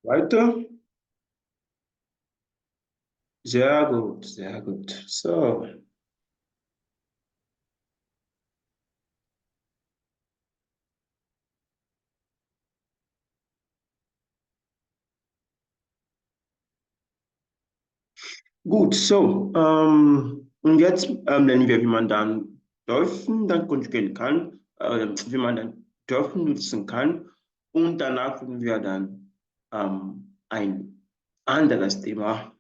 Weiter. Sehr gut, sehr gut. So. Gut, so. Und jetzt lernen wir, wie man dann dürfen dann konjugieren kann, wie man dann dürfen nutzen kann. Und danach werden wir dann ein anderes Thema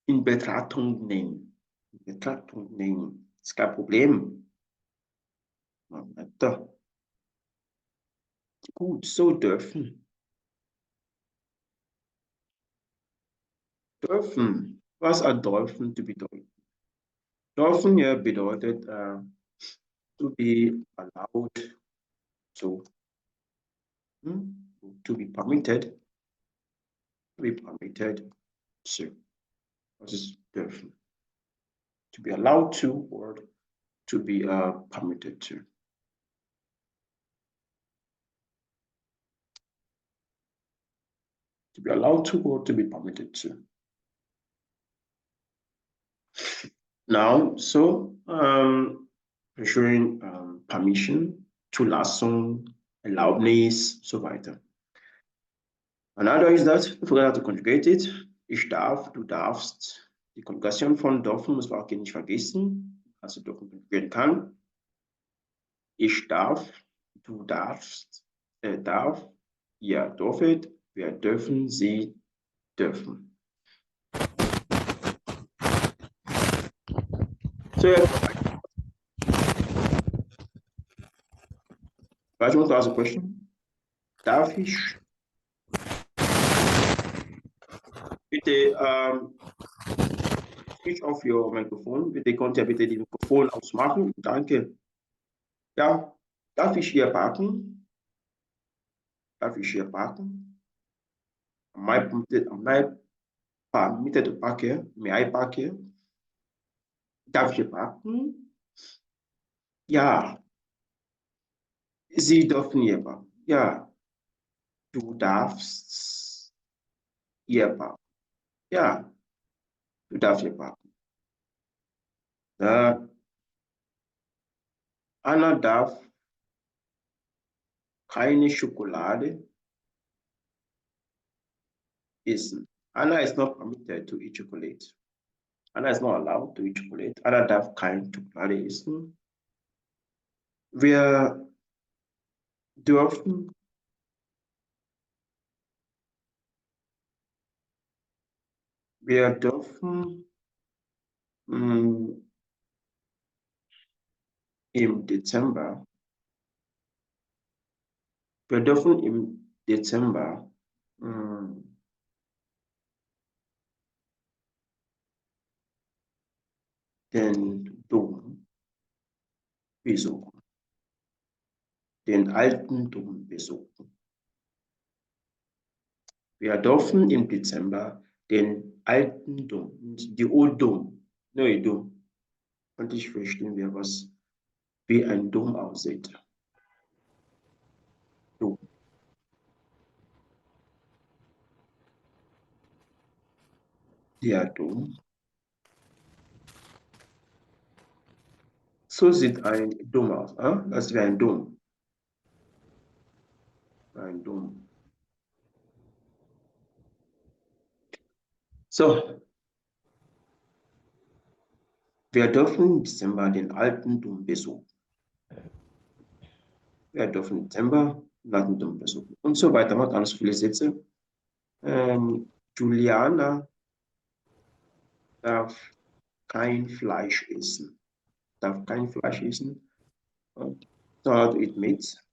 in Betrachtung nehmen. In Betrachtung nehmen. Ist kein Problem. Weiter. Gut, so dürfen. Dürfen. Was hat dürfen zu bedeuten? Dürfen ja bedeutet to be allowed, so to be permitted, to. Das ist dürfen. To be allowed to or to be permitted to. To be allowed to or to be permitted to. Now, so ensuring permission, Zulassung, Erlaubnis, so weiter. Another is that, we forgot to conjugate it. Ich darf, du darfst. Die Konjugation von dürfen muss man auch nicht vergessen. Also dürfen konjugieren kann. Ich darf, du darfst, er darf, ihr dürfet, wir dürfen, sie dürfen. So, I want to ask a question. Darf ich bitte switch off your microphone? Bitte könnt ihr bitte die Mikrofon ausmachen? Danke. Ja, darf ich hier parken? Darf ich hier parken? Am I permitted to park here? May I park here? Darf ich hier parken? Ja. Sie dürfen hier parken. Ja. Du darfst hier parken. Ja. Du darfst hier parken. Anna darf keine Schokolade essen. Anna is not permitted to eat chocolate. Anna is not allowed to eat chocolate. Anna darf keine Schokolade essen. Wir dürfen im Dezember, den Dom besuchen, den alten Dom besuchen. Wir dürfen im Dezember den alten Dom, die Old Dom, neue Dom, und ich verstehen wir, was wie ein Dom aussieht. Dom. Der Dom. So sieht ein Dom aus. Das wäre ein Dom. Ein Dom. So. Wir dürfen im Dezember den alten Dom besuchen. Wir dürfen im Dezember den alten Dom besuchen. Und so weiter. Man hat ganz viele Sätze. Juliana darf kein Fleisch essen. Darf kein Fleisch essen. Not eat meat.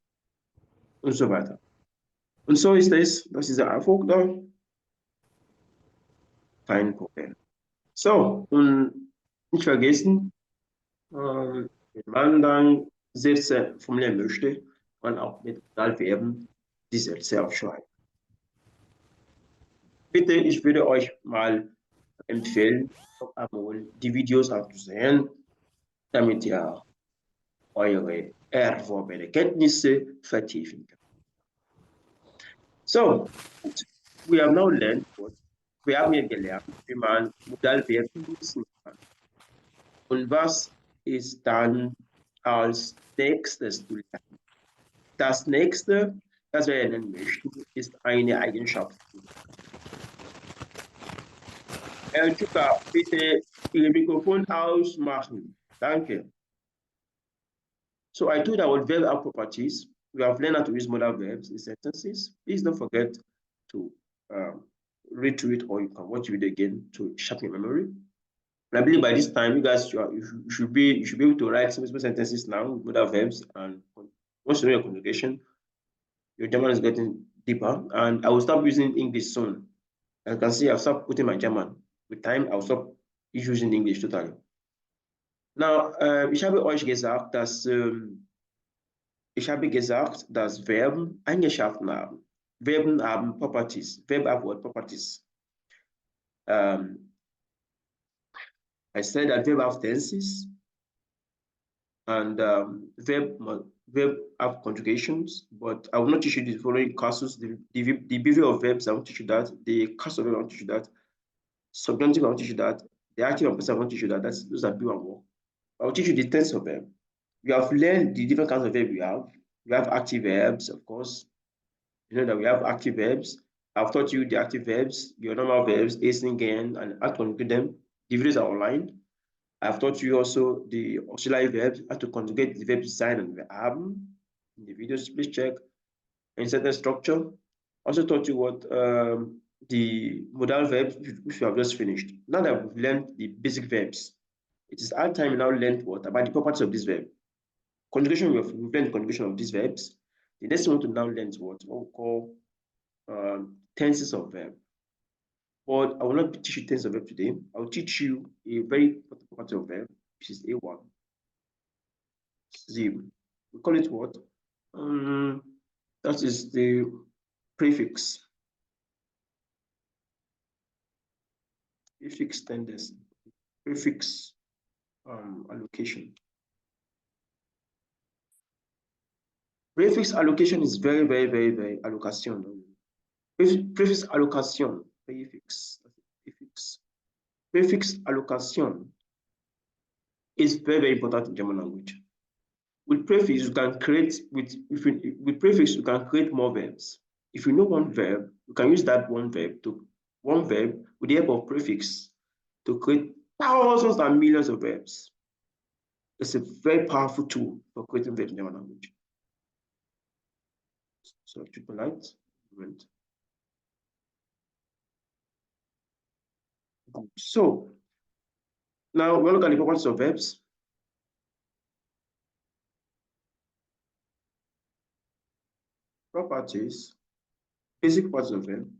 Und so weiter. Und so ist es. Das ist der Erfolg da. Kein Problem. So, und nicht vergessen, wenn man dann Sätze formulieren möchte, man auch mit Verben die Sätze aufschreiben. Bitte, ich würde euch mal empfehlen, einmal die Videos anzusehen, damit ihr eure erworbene Kenntnisse vertiefen könnt. So, gut. we have now learned what wir haben hier gelernt, wie man Modalverben nutzen kann. Und was ist dann als nächstes zu lernen? Das nächste, das wir lernen möchten, ist eine Eigenschaft. Herr Chuka, bitte Ihr Mikrofon ausmachen. Danke. So I told our verb have properties. We have learned how to use modal verbs in sentences. Please don't forget to read through it, or you can watch it again to sharpen your memory. And I believe by this time, you guys should be able to write simple sentences now with modal verbs. And once you know your communication, your German is getting deeper. And I will stop using English soon. As you can see, I've stopped putting my German. With time, I'll stop using English totally. Now, ich habe euch gesagt, dass ich habe gesagt, dass Verben Eigenschaften haben. Verben haben Properties. Verb have what properties? I said that verb have tenses, and verb have conjugations, but I will not teach you the following classes. The behavior of verbs, I won't teach you that. The class of verbs, I won't teach you that. Subjunctive, I won't teach you that. The active and passive, I won't teach you that. Those are B and more. I will teach you the tense of verb. You have learned the different kinds of verb we have. We have active verbs, of course. You know that we have active verbs. I've taught you the active verbs, your normal verbs, async and how to conjugate them. The videos are online. I've taught you also the auxiliary verbs, how to conjugate the verb design and verb. In the videos, please check. In sentence structure. Also taught you what the modal verbs, which we have just finished. Now that we've learned the basic verbs, it is our time now learned what about the properties of this verb. Conjugation, we've learned the conjugation of these verbs. The next one to now learn is what we call tenses of verb. But I will not teach you tenses of verb today. I will teach you a very important property of verb, which is A1. See, we call it what? That is the prefix. Prefix tendency. Prefix allocation. Prefix allocation is very allocation. Prefix allocation. Prefix allocation is very important in German language. With prefix, you can create with prefix you can create more verbs. If you know one verb, you can use that one verb with the help of prefix to create thousands and millions of verbs. It's a very powerful tool for creating verbs in German language. So triple light. So now we'll look at the properties of verbs. Properties, basic properties of verb,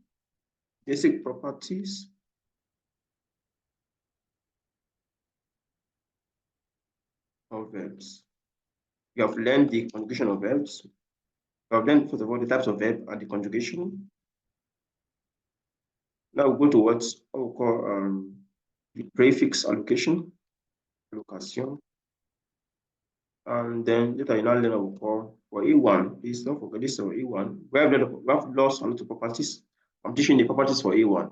basic properties of verbs. You have learned the conjugation of verbs. You have learned, first of all, the types of verb and the conjugation. Now we'll go to what we call the prefix allocation, allocation. And then later you now learn what we call for A1. Please don't forget this for A1. We have lost a lot of properties. I'm teaching the properties for A1.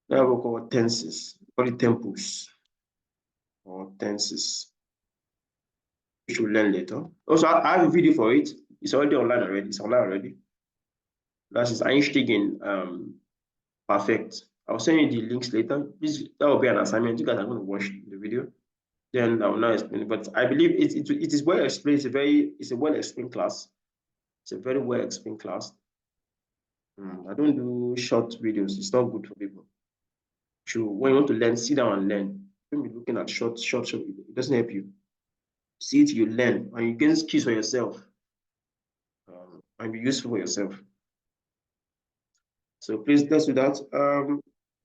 Now we'll call tenses. We call it tempus or tenses, which we'll learn later. Also, I have a video for it. It's already online already. It's online already. That is Einsteigen perfect. I'll send you the links later. This that will be an assignment. You guys are going to watch the video. Then I will now explain it. But I believe it is well explained. It's a well explained class. It's a very well explained class. I don't do short videos. It's not good for people. When you want to learn, sit down and learn. Don't be looking at short. It doesn't help you. See it, you learn, and you gain skills for yourself, and be useful for yourself. So please let's do that.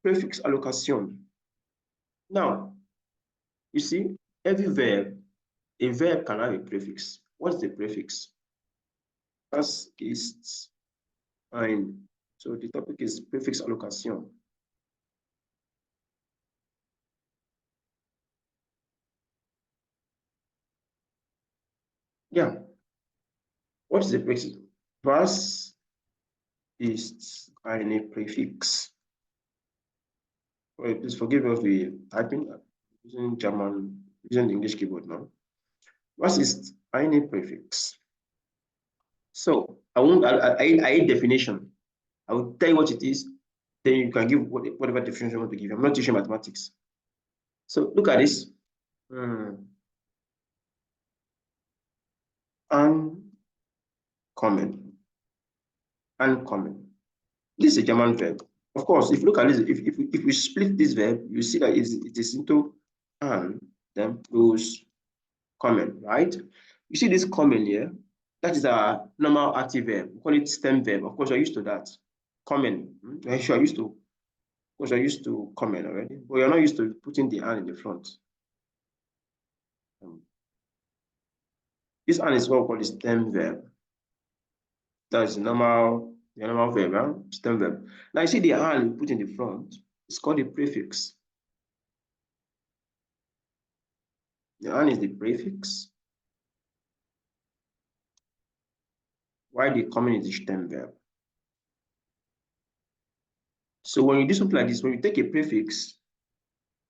Prefix allocation. Now, you see, every verb, a verb can have a prefix. What's the prefix? Das ist ein. So the topic is prefix allocation. Yeah. What is the prefix? Was ist eine prefix. Well, please forgive me if we typing using German, using the English keyboard now. Was ist eine prefix? So I definition. I will tell you what it is, then you can give whatever definition you want to give. I'm not teaching mathematics. So look at this. Uncommon. Uncommon. This is a German verb. Of course, if you look at this, if we split this verb, you see that it is into and then plus common, right? You see this common here? That is a normal active verb. We call it stem verb. Of course, you're used to that. Common. You're used to. Of course, you're used to common already, but you're not used to putting the and in the front. This and is what we call the stem verb. That's the normal verb, huh? Stem verb. Now you see the and you put in the front. It's called the prefix. The and is the prefix. While the common is the stem verb. So when you do something like this, when you take a prefix,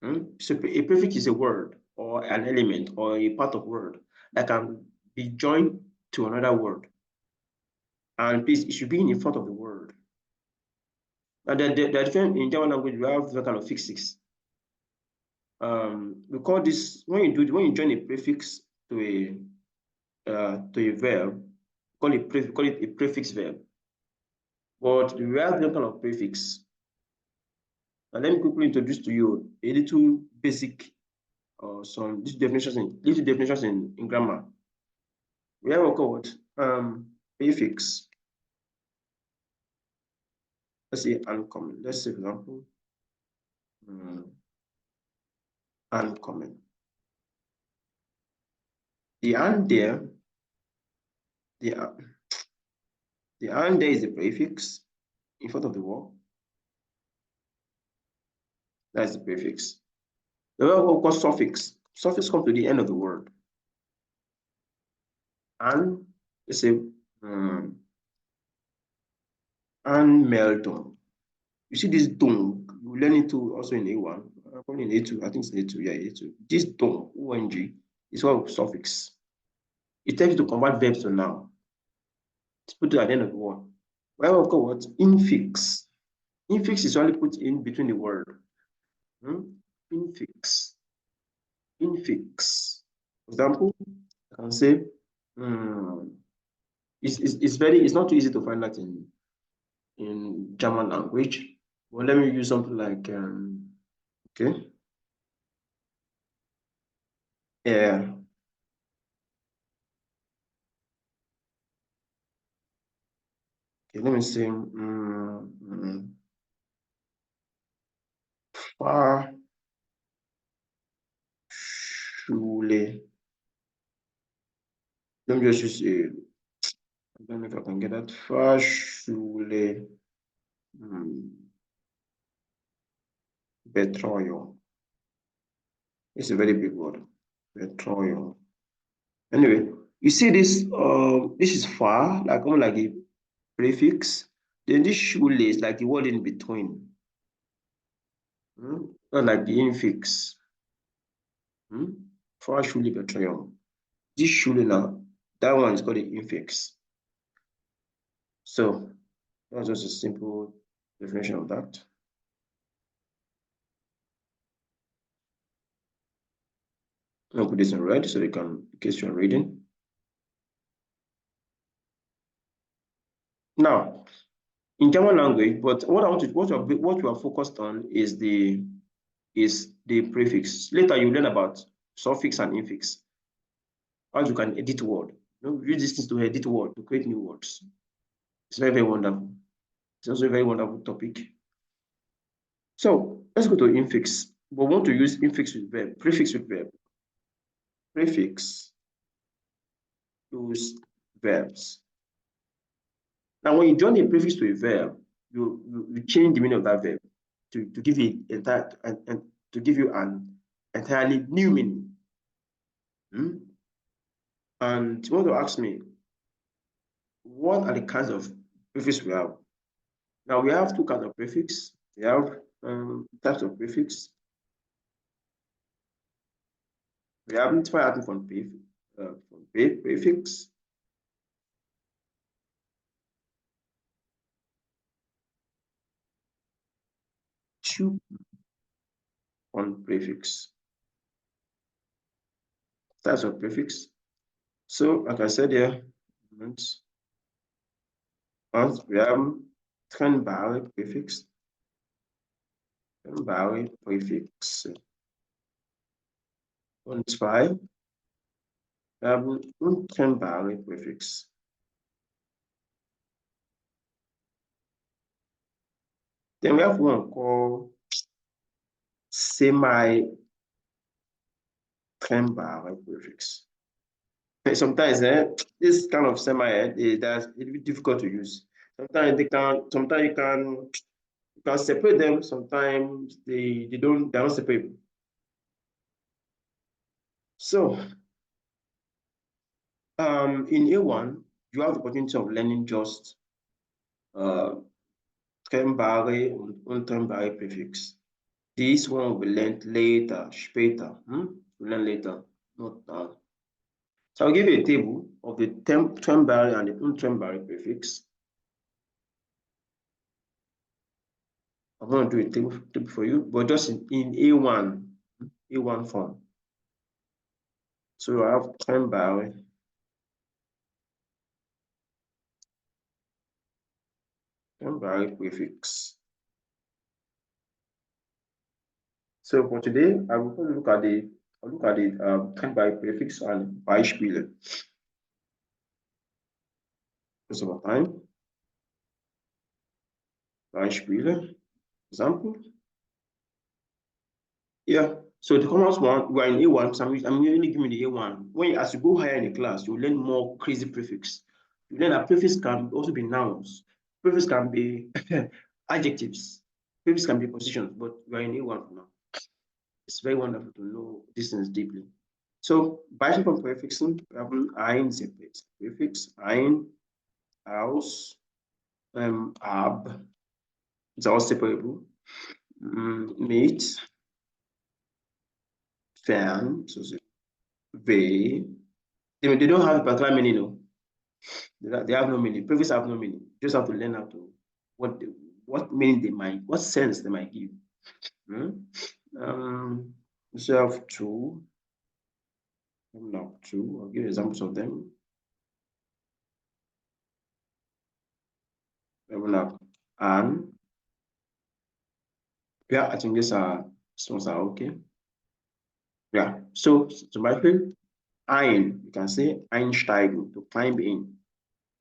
so a prefix is a word or an element or a part of word that can be joined to another word. And please, it should be in front of the word. Now, the different in German language, we have different kind of fixes. We call this when you join a prefix to a verb, call it a prefix verb. But we have different kind of prefix. And let me quickly introduce to you a little basic some little definitions in grammar. We have what called prefix. Let's say uncommon. Let's say, for example, uncommon. The and there, the and there is the prefix in front of the word. That's the prefix. The word we call suffix. Suffix comes to the end of the word. And let's say and meldon. You see this dung, you learn it too also in A1, probably in A2, I think it's A2, yeah, A2. This dung, ONG, is what suffix. It tells you to convert verbs to noun. It's put it at the end of the word. Well, we'll call what? Infix. Infix is only put in between the word. Infix. Infix. For example, I can say, it's not too easy to find that in German language. Well, let me use something like, okay. Yeah. Okay, let me say, Fahrschule. Let me just use I don't know if I can get that. Fahrschule. Betreuung. It's a very big word. Betreuung. Anyway, you see this, this is far, like almost like a prefix. Then this schule is like the word in between. Not like the infix. Fahrschule Betreuung. This schule now, that one is called the infix. So that's just a simple definition of that. I'll put this in red so they can, in case you're reading. Now, in German language, but what you are focused on is the prefix. Later you learn about suffix and infix. How you can edit word. Use these things to edit word, to create new words. It's very, very wonderful. It's also a very wonderful topic. So let's go to infix. We want to use infix with verb, prefix with verb. Prefix use verbs. Now, when you join a prefix to a verb, you change the meaning of that verb to give you an entirely new meaning. And you want to ask me, what are the kinds of prefix we have? Now we have two kinds of prefix. We have types of prefix. We haben zwei Arten von Prefix. Two on prefix. Types of prefix. So, like I said here, once we have trennbare Prefix. Trennbare Präfixe. Und zwei, wir haben untrennbare Prefix. Then we have one called semi-trennbare prefix. Sometimes this kind of that's a bit difficult to use. Sometimes you can separate them. Sometimes they're not separable. So in A1, you have the opportunity of learning just trennbare und untrennbare prefix. This one will be learned later, später. We'll learn later, not now. So I'll give you a table of the trennbare and the untrennbare prefix. I'm going to do a table for you, but just in A1 form. So I have trennbare prefix. So for today, I will look at the trennbare prefix and Beispiele. Just over time. Beispiele. Example. Yeah. So the commonest one, we are in A1. So I'm only giving the A1. As you go higher in the class, you learn more crazy prefix. You learn that prefix can also be nouns. Prefix can be adjectives. Prefix can be positions, but we are in A1 for now. It's very wonderful to know these things deeply. So, Beispiel von Präfixen, wir haben ein separates Prefix, ein, aus, ab, it's all separable, mit, fern, so they don't have a particular meaning, no. They have no meaning. Prefix have no meaning. You just have to learn how to what meaning they might, what sense they might give. So I have two. I'll give examples of them. I will have an. Yeah, I think these ones are okay. Yeah. So to my friend, ein, you can say einsteigen, to climb in,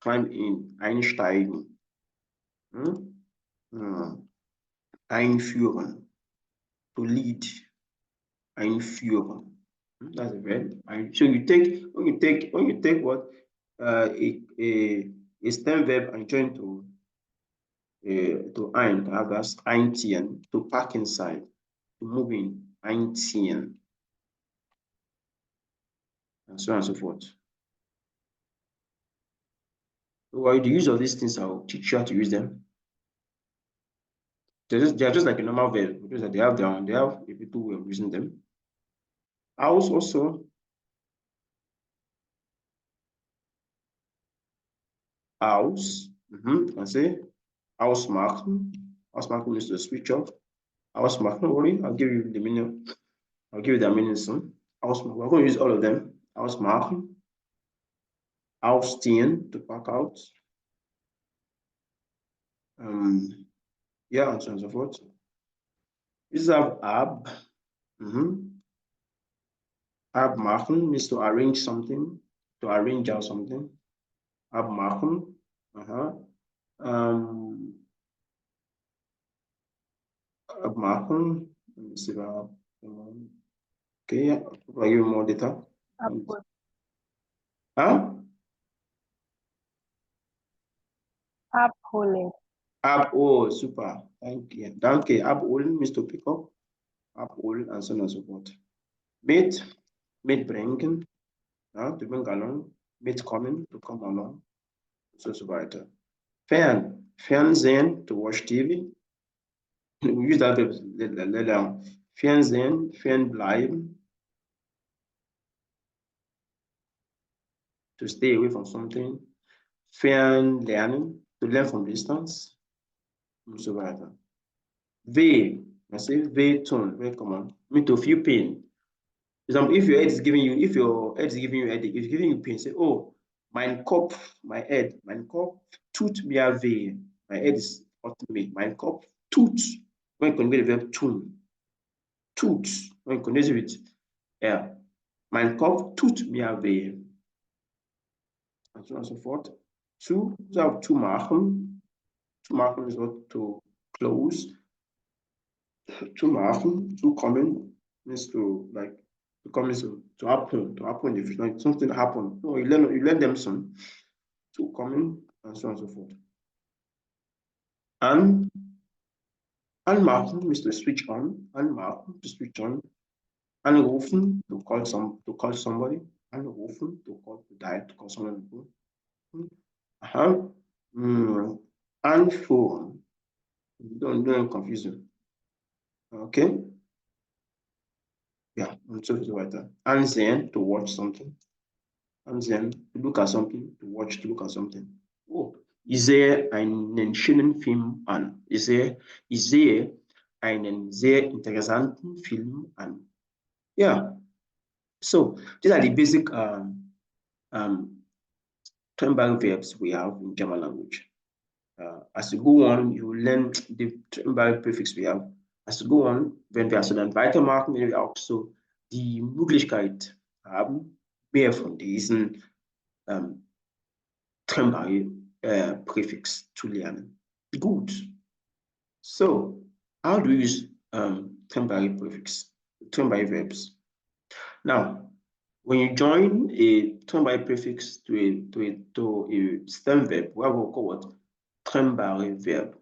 einsteigen. Einführen, to lead, einführen. That's a verb. So when you take what a stem verb and join to ein, to have as einziehen, to pack inside, to move in, einziehen, and so on and so forth. So while the use of these things, I'll teach you how to use them. They are just like a normal verb, because they have a bit way of using them. Aus also. Aus. You can say ausmachen. Ausmachen means to switch off. Ausmachen, don't worry, I'll give you the meaning. I'll give you the meaning soon. Ausmachen. We're going to use all of them. Ausmachen. Ausziehen, to pack out. Yeah, and so on and so forth. This have ab. Abmachen means to arrange something, to arrange out something. Abmachen. Abmachen. Let me see about. Okay, I'll give you more data. Abholen. Oh, super. Thank you. Danke. Abholen means to pick up. Abholen and so on and so forth. Mitbringen, to bring along. Mitkommen, to come along. So weiter. Fern, Fernsehen, to watch TV. We use that later. Fernsehen, fernbleiben, to stay away from something. Fernlernen, to learn from distance. And so weiter. Weh, I say Wehton, very common. Mean to feel pain. For example, if your head is giving you, if your head is giving you headache, it's giving you pain, say, oh, mein Kopf, my head, mein Kopf tut mir weh. My head is hurting me. Mein Kopf tut. When you convey the verb tun. Tut. When you convey it with yeah. Mein Kopf tut mir weh. And so on and so forth. To machen. To machen is what to close. To machen, to kommen means to like to come is to happen if like something happen. No, you learn them some to coming and so on and so forth. And anmachen means to switch on, anmachen to switch on, anrufen to call somebody, anrufen to call someone. Uh-huh. Anführen. Don't confuse them. Okay. Yeah, and so weiter. Ansehen to watch something. Ansehen to look at something, to watch, to look at something. Oh, ich sehe einen schönen Film an. Ich sehe einen sehr interessanten Film an. Yeah. So these are the basic term-bearing verbs we have in German language. As you go on, you learn the term-bearing prefix we have. As you go on, wenn wir also dann weitermachen, werden wir auch so die Möglichkeit haben, mehr von diesen term-bearing prefix zu lernen. Good. So, how do we use term-bearing prefix, term-bearing verbs? Now, when you join a term-bearing prefix to a stem verb, we will call it term-bearing verb.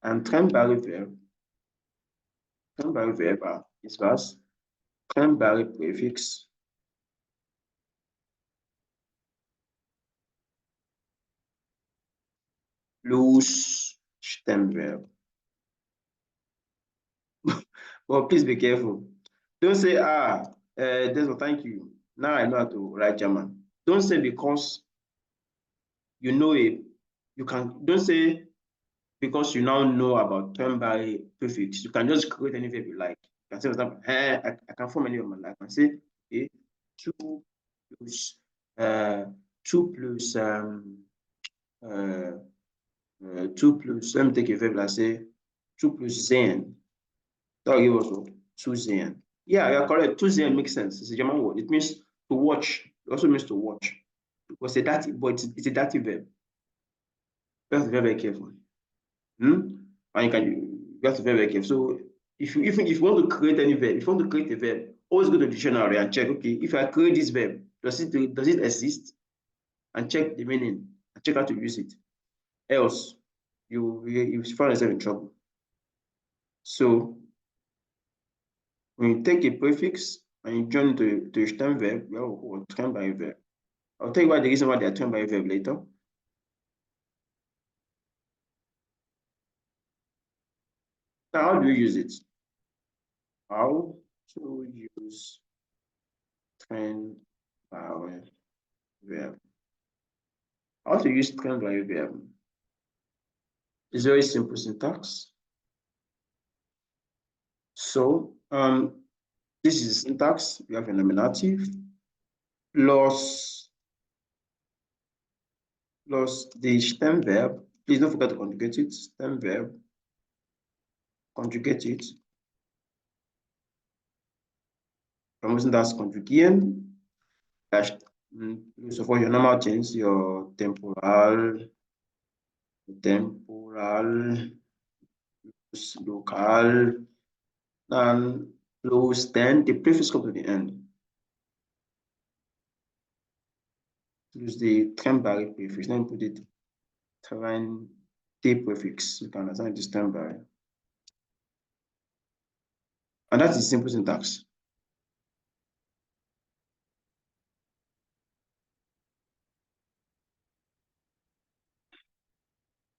And term-bearing verb is was term-bearing prefix plus Stemverb. But please be careful. Don't say, Desmond, thank you. Now I know how to write German. Don't say because you know it, don't say because you now know about term by prefix. You can just create any verb you like. You can say, for example, I can form any of my life. I can say, okay, 2 plus, uh, 2 plus, 2 plus, let me take a verb, I say 2 plus Zen. That will give us what? 2 Zen. Yeah, you're correct. 2 Zen makes sense. It's a German word. It means to watch. It also means to watch. It's a dative, but it's a dative verb. You have to be very careful. And you have to be very careful. So if you want to create any verb, if you want to create a verb, always go to the dictionary and check, okay, if I create this verb, does it exist? And check the meaning and check how to use it. Else, you find yourself in trouble. So when you take a prefix and you join to a stem verb, or term by verb. I'll tell you why the reason why they are term by verb later. Now, how do you use it? How to use term by verb. How to use term by verb? It's very simple syntax. So this is syntax. We have a nominative plus the stem verb. Please don't forget to conjugate it. Stem verb. Conjugate it. From syntax conjugieren. So for your normal things, your temporal, local, and plus then the prefix comes to the end. Use the term-by prefix. Then put it term the prefix. You can assign this term-by. And that is simple syntax.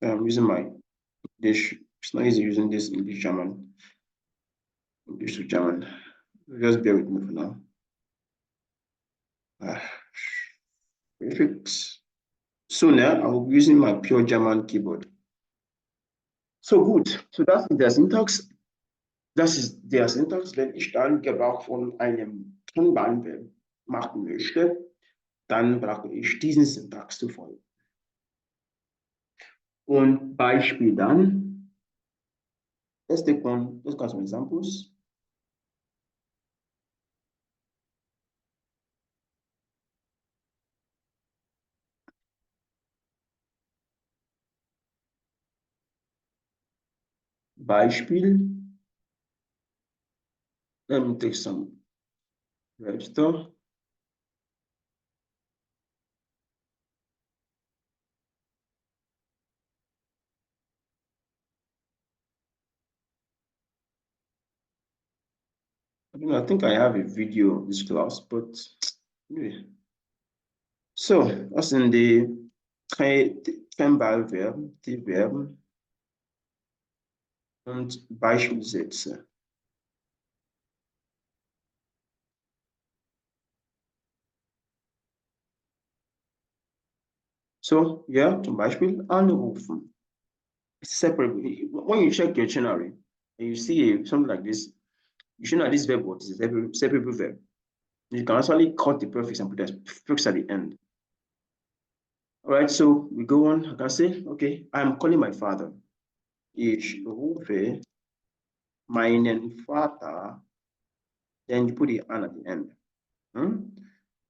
I'm using my English. It's not easy using this English to German. Just bear with me for now. Prefix. Soon I will be using my pure German keyboard. So gut. So das ist der Syntax. Das ist der Syntax, wenn ich dann Gebrauch von einem Kanban-Verb machen möchte, dann brauche ich diesen Syntax zu folgen. Und Beispiel dann. Let's got some examples. Beispiel. Let me take some register. I think I have a video of this class, but anyway. So, das sind die Trennballverben, die Verben und Beispielsätze. So, ja, zum Beispiel anrufen. It's separate. When you check your dictionary and you see something like this, you should know this verb what is a separate verb. You can actually cut the prefix and put the prefix at the end. All right, so we go on. I can say, okay, I'm calling my father. Ich rufe meinen Vater. Then you put the an at the end.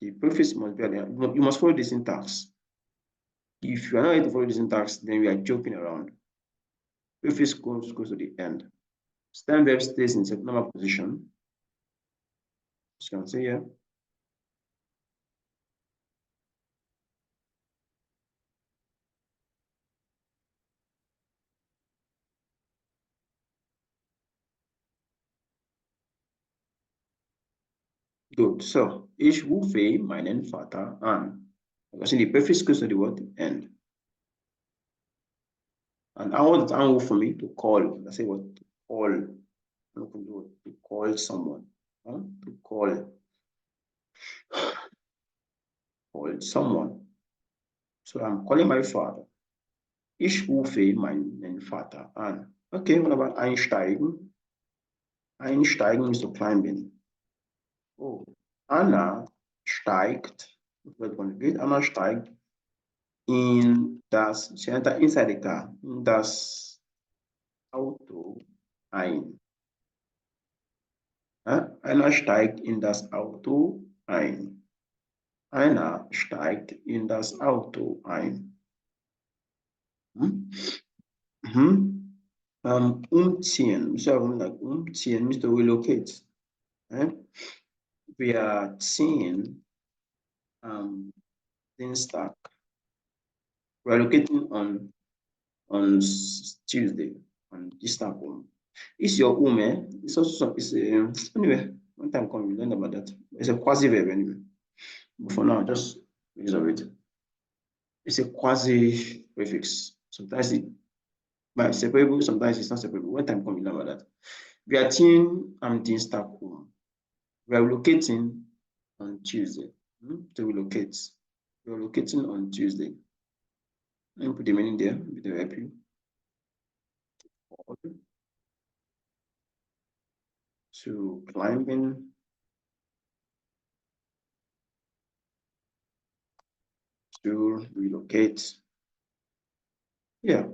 The prefix must be at the end. You must follow the syntax. If you are not able to follow the syntax, then we are joking around. Prefix goes to the end. Stem verb stays in its normal position. As you can see here. Good. So, ich rufe meinen Vater an. You see the prefix goes to the word end. And I want an for me to call. I say what? To call. To call someone. To call someone. So I'm calling my father. Ich rufe meinen Vater an. Okay, what about einsteigen? Einsteigen is to climbing. Oh, Anna steigt. Anna steigt in das, she enter inside the car, in das Auto ein. Anna steigt in das Auto ein. Anna steigt in das Auto ein. Umziehen. So like umziehen means to relocate. We are seeing Dienstag. We are locating on Tuesday on Istanbul. It's your it's also anyway. One time come you learn about that. It's a quasi verb anyway. But for now, just use of it. It's a quasi prefix. Sometimes it's separable, sometimes it's not separable. One time come you learn about that. We are seeing Dienstag home. We are locating on Tuesday. To relocate. We are locating on Tuesday. Let me put the meaning there, it will help you. To climbing. To relocate. Yeah.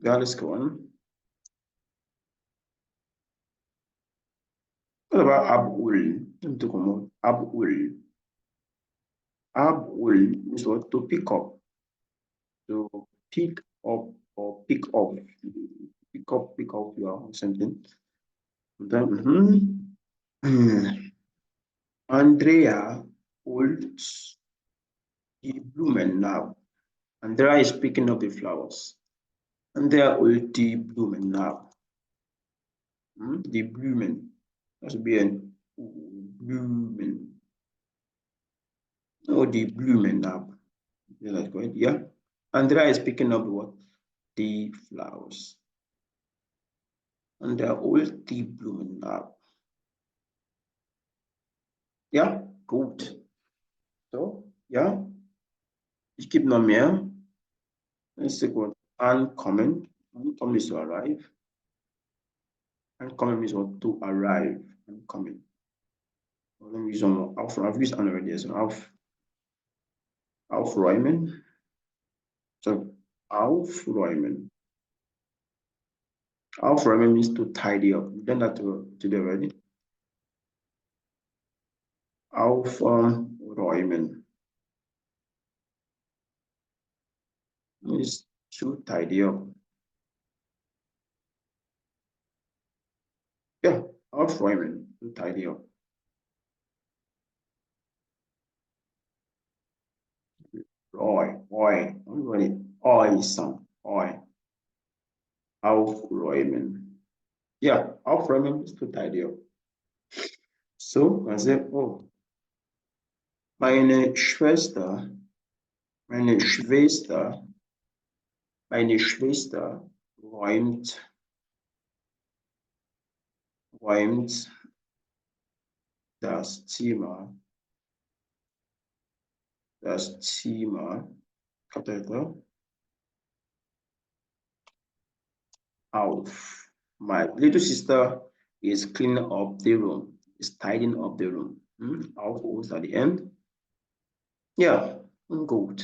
Yeah, let's go on. What about abul? Let me talk about abul. Abul is what? To pick up. To pick up or pick up. Pick up your something. Then, Andrea holds the Blumen now. Andrea is picking up the flowers. Andrea holds the Blumen now. The Blumen. That should be a Blumen. Oh, the Blumen now. Is that correct? Yeah. Andrea is picking up what? The flowers. And they're all die Blumen ab. Ja, gut. So, ja. Ich gebe noch mehr. Let's see what uncommon. Uncommon is to arrive. Uncommon means what? To arrive. Uncommon. Let me use one more. I've used an already. So aufräumen. So aufräumen. Aufräumen means to tidy up. We've done that today already. Aufräumen means to tidy up. Yeah, aufräumen, to tidy up. Oi sound. Oi. Aufräumen. Yeah, aufräumen is to tidy up. So, I say, oh, meine Schwester räumt das Zimmer auf. My little sister is cleaning up the room, is tidying up the room. Auf was at the end. Yeah, good.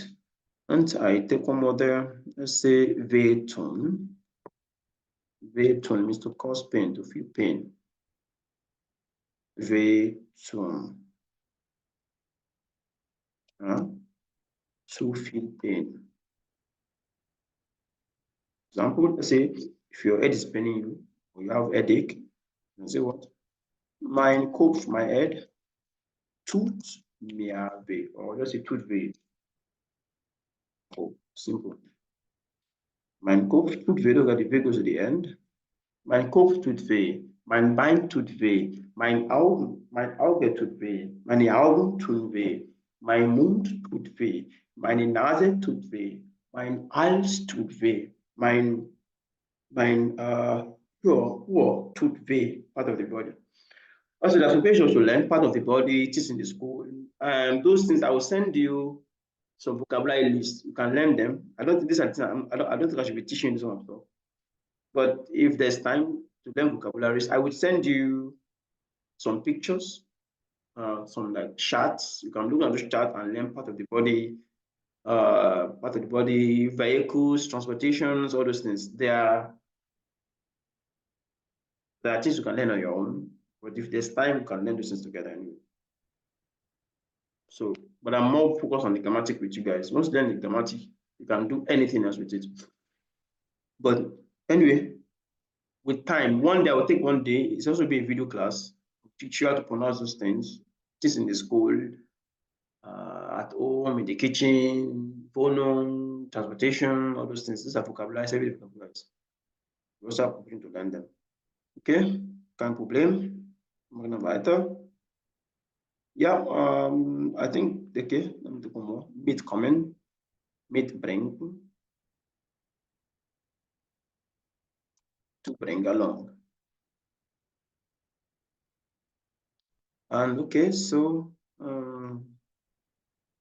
And I take one more there. Let's say wehtun. Wehtun means to cause pain, to feel pain. Wehtun. To feel pain. Example, let's say if your head is paining you or you have headache, you say what? Mein Kopf, my head, tut mir weh, or just say tut weh. Oh, simple. Mein Kopf tut weh, look at the weh goes to the end. Mein Kopf tut weh, mein Bein tut weh, mein Auge tut weh, meine Augen tun weh, mein Mund tut weh, meine Nase tut weh, mein Hals tut weh, mein tut weh, part of the body. Also, there's some patients to learn part of the body, it is in the school. Those things I will send you some vocabulary lists. You can learn them. I don't think this is I don't think I should be teaching this one. But if there's time to learn vocabularies, I would send you some pictures, some like charts. You can look at those charts and learn part of the body, vehicles, transportations, all those things. There are things you can learn on your own. But if there's time, you can learn those things together anyway. So, but I'm more focused on the grammatic with you guys. Once you learn the grammatic, you can do anything else with it. But anyway, with time, one day I will take one day. It's also be a video class. Teach you how to pronounce those things. This in the school, at home, in the kitchen, phone, transportation, all those things. These are vocabulary, every vocabulary. You also have to learn them. Okay, kein Problem. Machen wir weiter. Ja, I think, okay, mitkommen, mitbringen, to bring along. And okay, so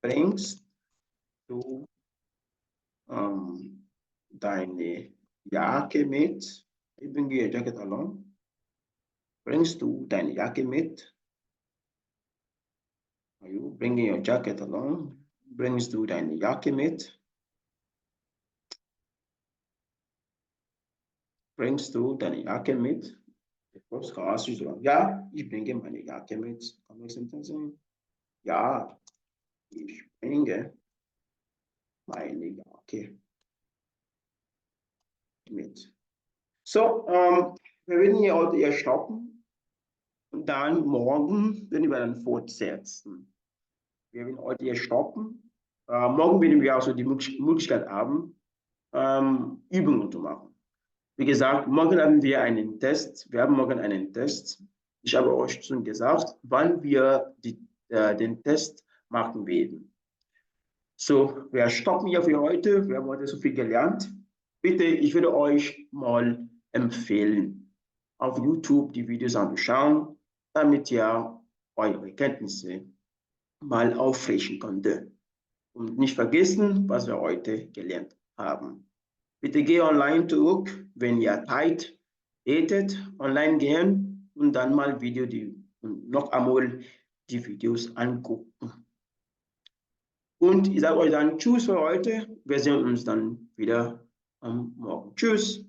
bringst du deine Jacke mit? Ich bringe your jacket along. Bringst du deine Jacke mit? Are you bringing your jacket along? Bringst du deine Jacke mit? Bringst du deine Jacke mit? First can ask you so, ja, ich bringe meine Jacke mit. Kann man something sagen? Ja, ich bringe meine Jacke mit. So, wir werden hier stoppen und dann morgen werden wir dann fortsetzen. Wir werden heute hier stoppen. Morgen werden wir also die Möglichkeit haben, Übungen zu machen. Wie gesagt, morgen haben wir einen Test. Wir haben morgen einen Test. Ich habe euch schon gesagt, wann wir den Test machen werden. So, wir stoppen hier für heute. Wir haben heute so viel gelernt. Bitte, ich würde euch mal empfehlen, auf YouTube die Videos anzuschauen, damit ihr eure Kenntnisse mal auffrischen könnt. Und nicht vergessen, was wir heute gelernt haben. Bitte geh online zurück, wenn ihr Zeit hättet, online gehen und dann mal noch einmal die Videos angucken. Und ich sage euch dann Tschüss für heute. Wir sehen uns dann wieder am Morgen. Tschüss.